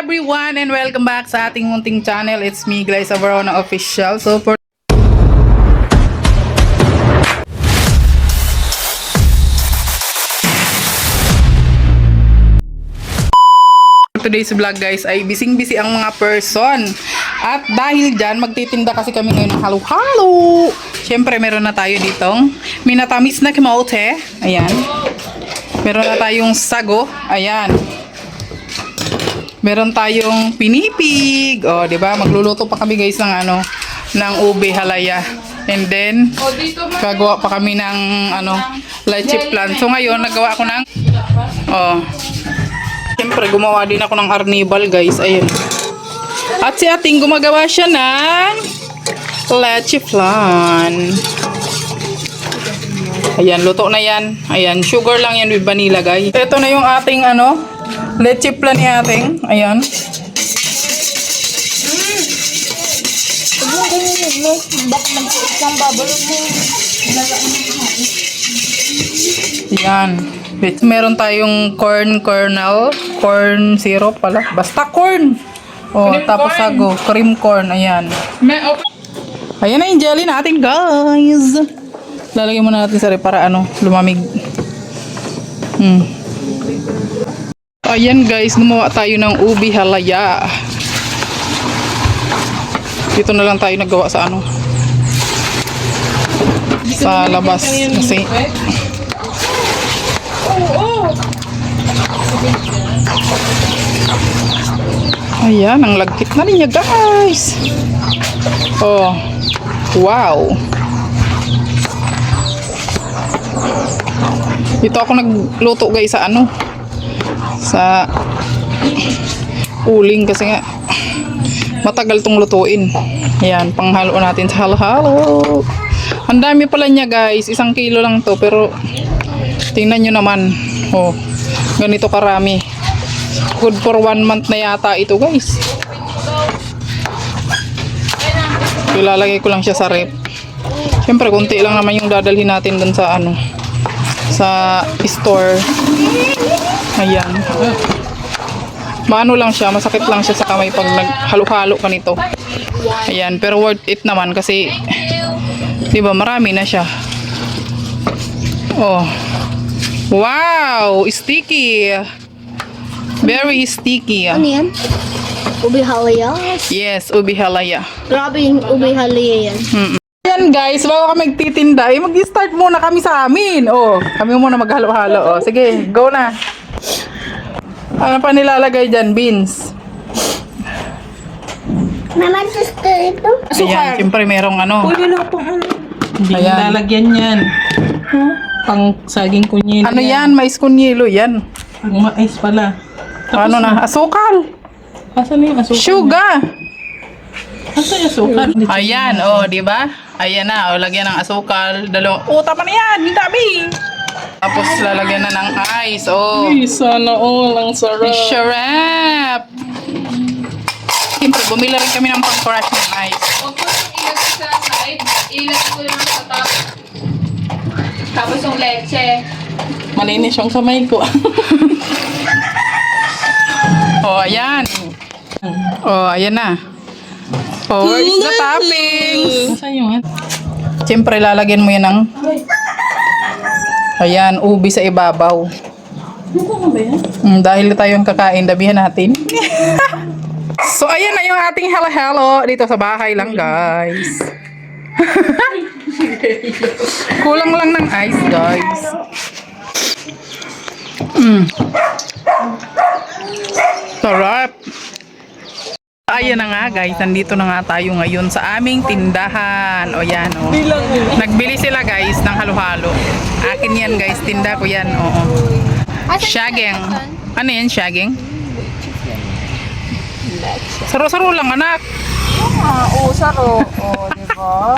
everyone and welcome back sa ating munting channel. It's me, Glyza Verona Official. So for today's vlog guys ay bising-busy ang mga person. At dahil dyan, magtitinda kasi kami ngayon ng halo-halo. Siyempre, meron na tayo ditong minatamis na kamote. Ayan. Meron na tayong sago. Ayan. Meron tayong pinipig. O, di ba? Magluluto pa kami guys ng ng ube halaya. And then, gagawa pa kami ng leche plan. So ngayon, nagawa ako ng siyempre, gumawa din ako ng arnibal guys. Ayun. At si ating gumagawa siya ng leche flan. Ayan, luto na yan. Ayan, sugar lang yan with vanilla guys. Ito na yung ating leche flan ni ating. Ayan. Ayan. Meron tayong corn kernel, corn syrup pala. Basta corn. Tapos sago, cream corn. Ayan. Ayan na yung jelly natin, guys. Lalagyan muna natin sa ref para lumamig. Ayan, guys. Gumawa tayo ng ubi halaya. Dito na lang tayo naggawa sa sa labas. Kasi ayan, ang lagkit na niya guys. Wow. Ito ako nagluto guys sa sa uling kasi nga matagal tong lutuin. Ayan, panghalo natin sa halo-halo. Ang dami pala niya guys, 1 kilo lang to pero tingnan nyo naman. Ganito karami. Good for 1 month na yata ito guys. Ilalagay ko lang siya sa ref. Siyempre konti lang naman yung dadalhin natin dun sa sa store. Ayan. Maano lang siya, masakit lang siya sa kamay pag naghalo-halo ka nito. Ayan, pero worth it naman kasi 'di ba marami na siya. Wow, sticky. Very sticky. Ano yan? Ubi halaya? Yes, ubi halaya. Grabe yung ubi halaya yan. Ayan guys, bago kami magtitinda, mag-start muna kami sa amin. Kami muna maghalo-halo. Sige, go na. Ano pa nilalagay dyan? Beans. Naman gusto ito. Ayan, siyempre merong Uy, wala pang Hindi Ayan. lalagyan yan. Pang saging kunyelo. ano yan? Mais kunyelo yan. Pang mais pala. Ano na? Asukal. Asan na yung asukal? Sugar. Asan yung asukal? Ayan, di ba? Ayan na, lagyan ng asukal. Tama na yan, ang dami. Tapos lalagyan na ng ice. Ay, sana all. Ang sarap. Sarap. Siyempre, bumila rin kami ng pang-crush ng ice. Huwag ko yung ilagay sa side, ilagay ko lang sa top. Tapos yung leche. Malinis yung kamay ko. Ayan. Ayan na. Where is the toppings? Asan yung Siyempre, lalagyan mo yan ng ubi sa ibabaw. Ano ba yan? Dahil tayong kakain, dabihan natin. So, ayan na yung ating halo-halo dito sa bahay lang, guys. Kulang lang ng ice, guys. Sarap. Ayan na nga, guys. Nandito na nga tayo ngayon sa aming tindahan. Yan, Nagbili sila, guys, ng halo-halo. Akin yan, guys. Tinda ko yan, Shageng. Ano yan, shageng? Saro-saro lang, anak. Saro. Diba?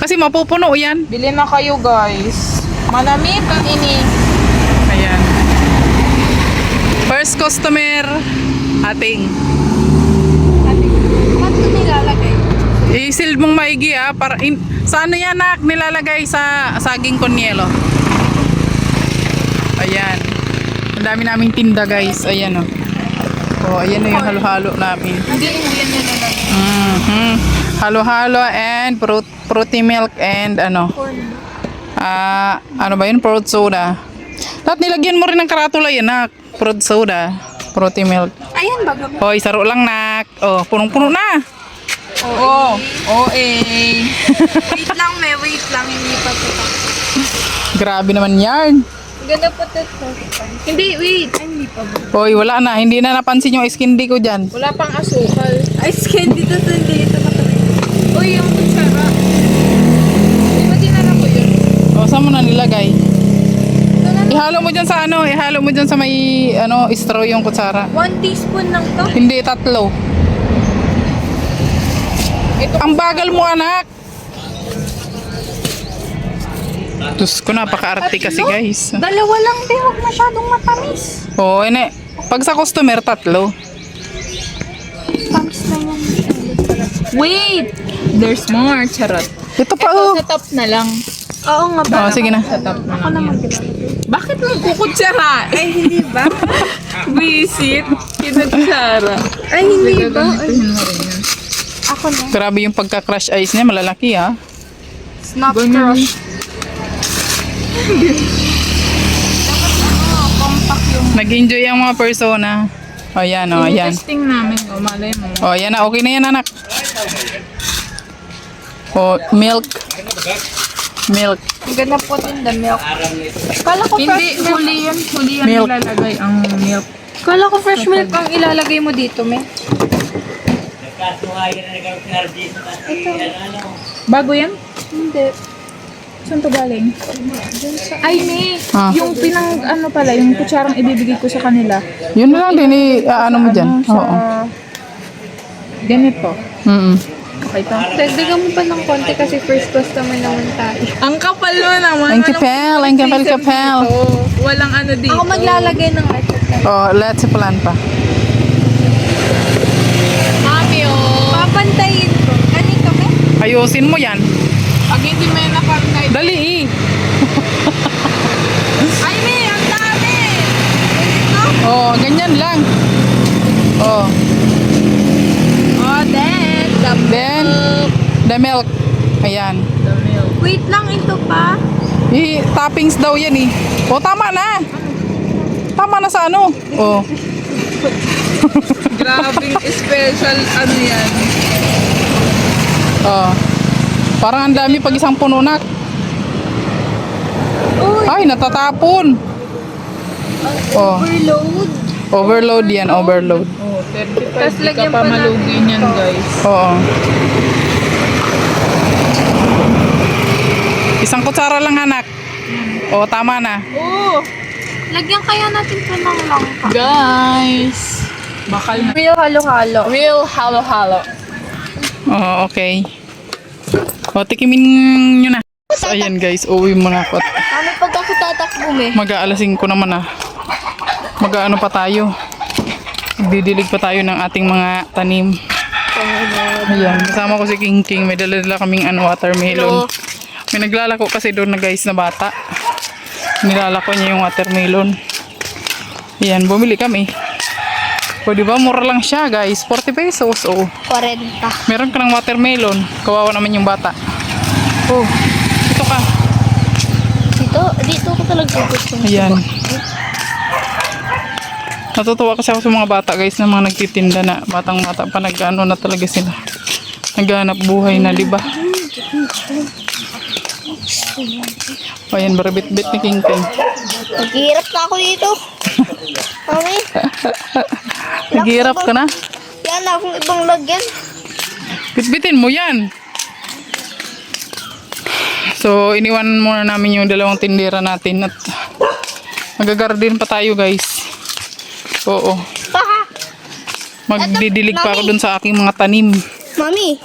Kasi mapupuno yan. Bili na kayo, guys. Manamit ang ini. Ayan. First customer, ating. Ba't ito nilalagay? I-seal mong maigi para sa yan nak nilalagay sa saging kunyelo. Ayan. Ang dami naming tinda guys. Ayan Oh, ayan na yung halo-halo namin. Hindi yan na. Mhm. Halo-halo and fruity milk and ano? Ano ba yun? Fruit soda. Lahat nilagyan mo rin ng karatula yan, nak. Fruit soda. Fruity milk. Ayan, bago. Hoy, saro lang, nak. Oh, punong-puno na. Oo. Wait lang, wait lang. Hindi pa ito. Grabe naman yan. Ganda po ito. Hindi, wait. Ay, hindi pa ba? Hoy, wala na. Hindi na napansin yung skin ko dyan. Wala pang asukal. Ay, skin dito. Hindi ito matabi. Uy, yung kutsara. Di ba dinala ko yun? O, saan mo na nilagay? Ihalo mo dyan sa ano, ihalo mo dyan sa may ano, straw yung kutsara. 1 teaspoon lang to. Hindi, 3. Ang bagal mo, anak. Diyos ko, napaka-arte kasi, guys. Dalawa lang din, huwag masyadong matamis. Oo, ene. Pag sa customer, 3. Tamis na yan. Wait! There's more, charot. Ito pa, oh. Sa top na lang. Oo nga ba? Oh, sige na. Sa top na lang. Bakit mo kukutsara? Ay, hindi ba? Visit. Kinutsara. Ay, hindi ba? Ako na. Grabe yung pagka-crush ice niya, malalaki, ha? Snap crush. Compact yung Nag-enjoy ang mga persona. O, yan, o, yan. testing namin. O, malay mo. O, yan na. Okay na yan, anak. O, milk. Milk. Ang ganda po din the milk. Kala ko fresh milk. Huli yan Milk. ilalagay ang milk. Kala ko fresh milk ang ilalagay mo dito, me. Bago yan? Hindi. Saan to galing? Ay, me. Ah. Yung pinang, ano pala, yung kutsarang ibibigay ko sa kanila. Yun na lang din, ano mo dyan. Sa Oo. ganito. Mm-mm. Okay to. Dagdagan mo pa ng konti kasi first customer naman tayo. Ang kapal mo naman. Ang kapal, ang kapal. Walang ano dito. Ako maglalagay ng let's O, let's plan pa. Mami, oh. Papantayin ko. Ganito ba? Ayusin mo yan. Pag hindi may napantay. Dali, Ay, may, ang dami! Oh, ganyan lang. Oh, Oh, then, then, the milk. Ayan. wait lang, ito pa. Toppings daw yan, eh. O, tama na. Tama na sa ano. Oh. Grabing special, ano yan. Oh. Parang ang dami pag isang puno, nak. Ay, natatapon. Oh. Overload. Overload yan, overload. Oh, 35. Tapos lagyan pa malugi niyan, guys. Oo. Isang kutsara lang, anak. O, tama na. Oh! Lagyan kaya natin pa ng langka. Guys! Bakal na. Real halo-halo. Real halo-halo. Oo, okay. O, tikimin nyo na. So, ayan guys, uwi mo na ako. Ano pag ako tatakbo, me? Mag-aalasin ko naman ah. Mag-aano pa tayo. Magdidilig pa tayo ng ating mga tanim. Ayan, kasama ko si King King. May dala-dala kaming watermelon. May naglalako kasi doon na guys na bata. Nilalako niya yung watermelon. Ayan, bumili kami. Pwede ba? Mura lang siya guys. 40 pesos. Oo. 40. Meron ka ng watermelon. Kawawa naman yung bata. Oh, ito ka. Dito ako talaga gusto. Ayan. Natutuwa kasi ako sa mga bata guys na mga nagtitinda na batang-bata pa nag-ano na talaga sila. Naghanap buhay na, di ba? O yan, barabit-bit ni King King. Naghihirap na ako dito. Mami, Naghihirap ka na? yan akong ibang lagyan. Bitbitin mo yan. So, iniwan muna namin yung dalawang tindera natin at magagarden pa tayo guys. Oo. Magdidilig pa ako dun sa aking mga tanim. Mami,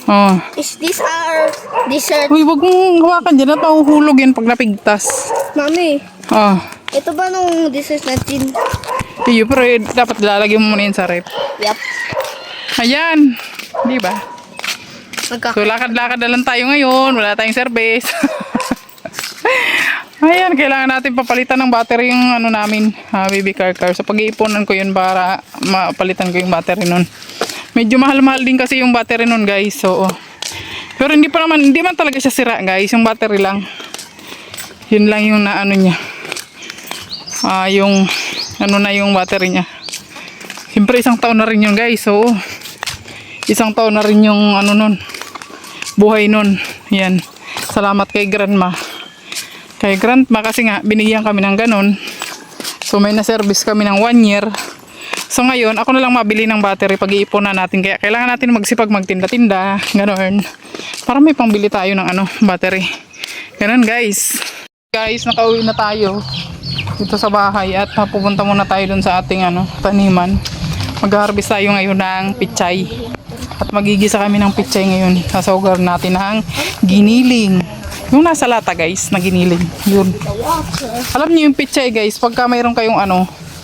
Oh. is this our dessert? Uy, wag mong hawakan dyan at mahuhulog yan pag napigtas. Mami, Oh. ito ba nung dessert natin? Iyo, pero dapat lalagyan mo muna yun sa rep. Yup. Ayan. Di ba? So, lakad-lakad na lang tayo ngayon. Wala tayong service. Ayan, kailangan natin papalitan ng battery yung ano namin, baby car. So pag-iipunan ko yun para mapalitan ko yung battery nun. Medyo mahal-mahal din kasi yung battery nun guys. So, pero hindi man talaga siya sira guys. Yung battery lang. Yun lang yung naano niya. Yung ano na yung battery niya. Siyempre 1 taon na rin yun guys. So, 1 taon na rin yung ano nun. Buhay nun. Yan. Salamat kay grandma. Kay grandma kasi nga binigyan kami ng ganun. So may na-service kami ng 1 year. So ngayon ako na lang mabili ng battery pag-iipon na natin. Kaya kailangan natin magsipag magtinda-tinda. Ganun. Para may pangbili tayo ng battery. Ganun guys. Guys, nakauwi na tayo dito sa bahay at pupunta muna tayo dun sa ating taniman. Mag-harvest tayo ngayon ng pichay. At magigisa kami ng pichay ngayon. Sasawagar natin ng giniling. Yung nasa lata guys, na giniling. Yun. Alam niyo yung pichay guys, pagka mayroon kayong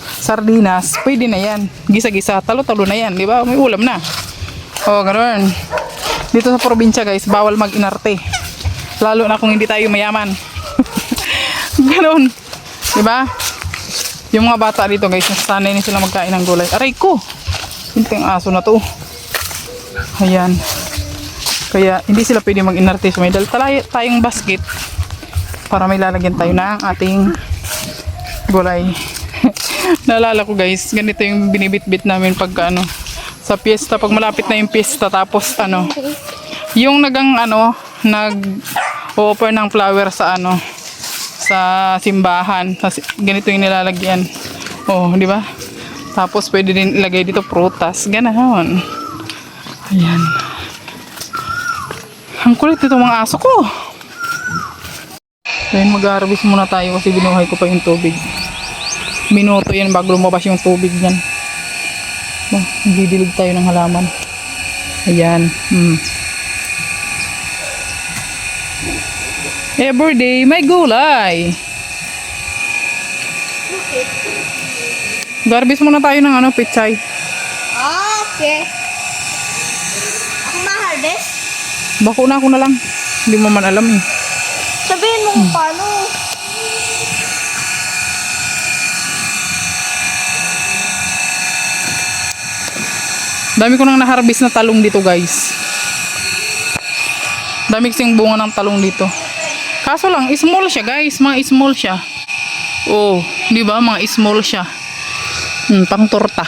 sardinas, pwede na yan. Gisa-gisa, talo-talo na yan. Di ba? May ulam na. O, ganoon. Dito sa probinsya guys, bawal mag-inarte. Lalo na kung hindi tayo mayaman. Ganoon. Di ba? Yung mga bata dito guys, nasanay na sila magkain ng gulay. Aray ko! Hindi yung aso na to. Ayan. Kaya hindi sila pwede mag-inarte. So may dala tayong basket para may lalagyan tayo ng ating gulay. Naalala ko guys, ganito yung binibit-bit namin pag sa piyesta, pag malapit na yung piyesta, tapos yung nag-offer ng flower sa sa simbahan. Ganito yung nilalagyan. Oh, di ba? Tapos pwede din ilagay dito prutas, ganoon. Ayan. Ang kulit nito mga aso ko. Ngayon mag-harvest muna tayo kasi binuhay ko pa yung tubig. Minuto yan bago lumabas yung tubig niyan. Didilig tayo ng halaman. Ayan. Everyday may gulay. Mag-harvest muna tayo ng pichay. Okay. Ako ma-harvest? Bako na ako na lang. Hindi mo man alam eh. Sabihin mo kung paano. Dami ko nang na-harvest na talong dito guys. Dami kasing bunga ng talong dito. Kaso lang, small siya guys. Mga small siya. Oh, di ba? Mga small siya. Pang torta.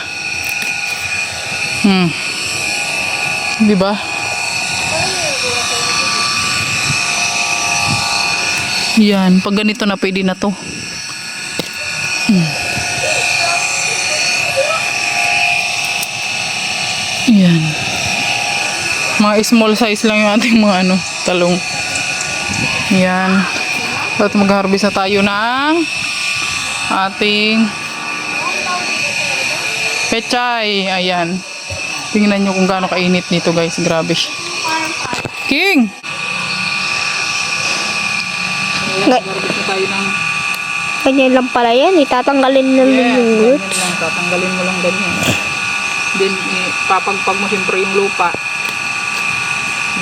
Di ba? Yan, pag ganito na pwede na to. Yan. Mga small size lang yung ating mga talong. Yan. At mag-harvest na tayo ng ating pechay. Ayan. Tingnan nyo kung gaano kainit dito guys. Grabe siya. King! Mag-harvest na tayo ng... Ganyan lang pala yan. Itatanggalin na lang yung roots. Ganyan lang. Tatanggalin mo lang ganyan. Then, papagpag mo siyempre yung lupa.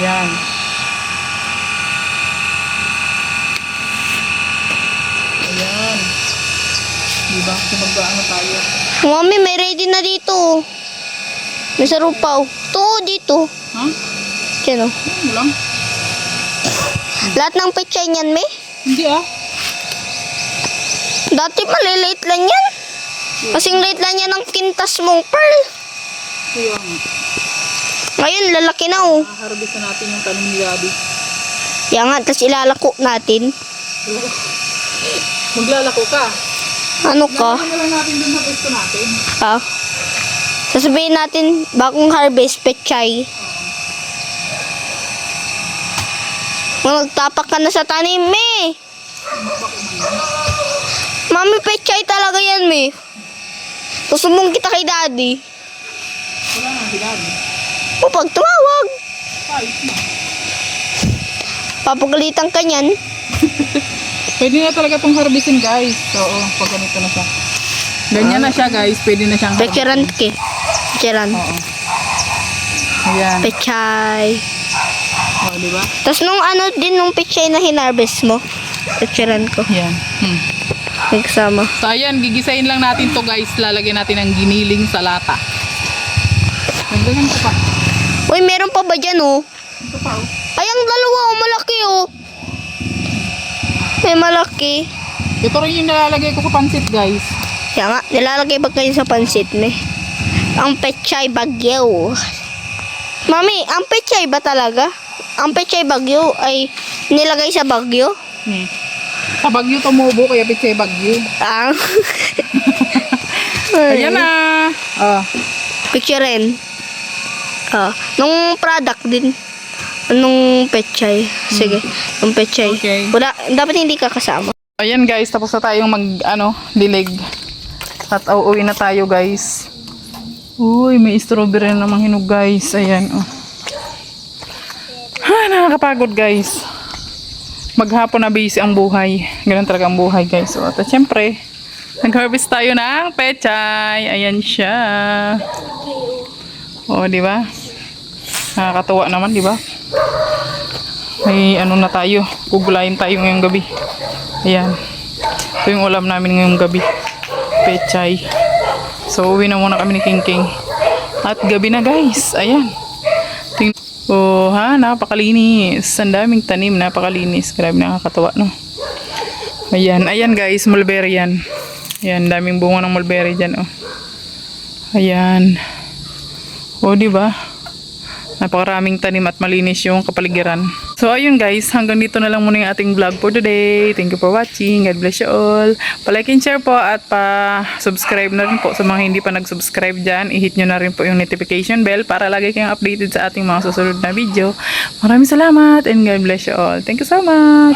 Yan. Ayan. Diba? Kasi mag-ano tayo. Mami, may ready na dito. May sarupaw. Ito, dito. Ha? Yan o. Ano lang? Lahat ng pechay niyan, may? Hindi ah. Dati maliliit lang yan. Kasing liit lang yan ng kintas mong pearl. Kaya nga. Ngayon, lalaki na oh. Harvest na natin yung tanim ni Daddy. Yan nga, tapos ilalako natin. Maglalako ka. Ano ka? Lalagyan na lang natin dun sa pwesto natin. Ah. Sasabihin natin, bagong harvest, pechay. Magtapak ka na sa tanim, me. Mami, pechay talaga yan, me. Susumong kita kay Daddy. Wala nga si Daddy. O, pag tumawag. Kahit na. Papagalitan ka niyan. Pwede na talaga itong harvestin guys. So, pag ganito na siya. Ganyan na siya guys. Pwede na siyang Pecheran ke. Pecheran. Oo. Ayan. Pechay. O, diba? Tapos nung ano din nung pechay na hinarvest mo, Picturean ko. Yan. May kasama. So ayan, gigisahin lang natin to guys. Lalagyan natin ng giniling sa lata. Nagdagan ko pa. Uy, meron pa ba dyan, oh? Ito pa oh. Ay, ang dalawa, oh. Malaki, oh. May malaki. Ito rin yung nilalagay ko sa pansit guys. Kaya nga, nilalagay ba kayo sa pansit, me? Ang pechay bagyo. Mami, ang pechay ba talaga? Ang pechay bagyo ay nilagay sa bagyo? Sa Bagyo tumubo kaya pitsay Bagyo. Ah. Ayan na. Picturein. Nung product din. Nung pechay. Sige, nung pechay. Okay. Wala, dapat hindi ka kasama. Ayan guys, tapos na tayong dilig. At uuwi na tayo guys. Uy, may strawberry na namang hinog guys. Ayan, oh. Nakakapagod guys. Maghapon na busy ang buhay. Ganun talaga ang buhay guys. So, at syempre, nag-harvest tayo ng pechay. Ayan siya. O, di ba? Nakakatuwa naman, di ba? May ano na tayo. Gugulayin tayo ngayong gabi. Ayan. Ito yung ulam namin ngayong gabi. Pechay. So, uwi na muna kami ni King King. At gabi na guys. Ayan. Oh, napakalinis. Ang daming tanim, napakalinis. Grabe, nakakatawa, no? Ayan, ayan guys, mulberry yan. Ayan, daming bunga ng mulberry dyan, oh. Ayan. Oh, di ba? Napakaraming tanim at malinis yung kapaligiran. So, ayun guys, hanggang dito na lang muna yung ating vlog for today. Thank you for watching. God bless you all. Pa-like and share po at pa-subscribe na rin po sa mga hindi pa nag-subscribe dyan. I-hit nyo na rin po yung notification bell para lagi kayong updated sa ating mga susunod na video. Maraming salamat and God bless you all. Thank you so much.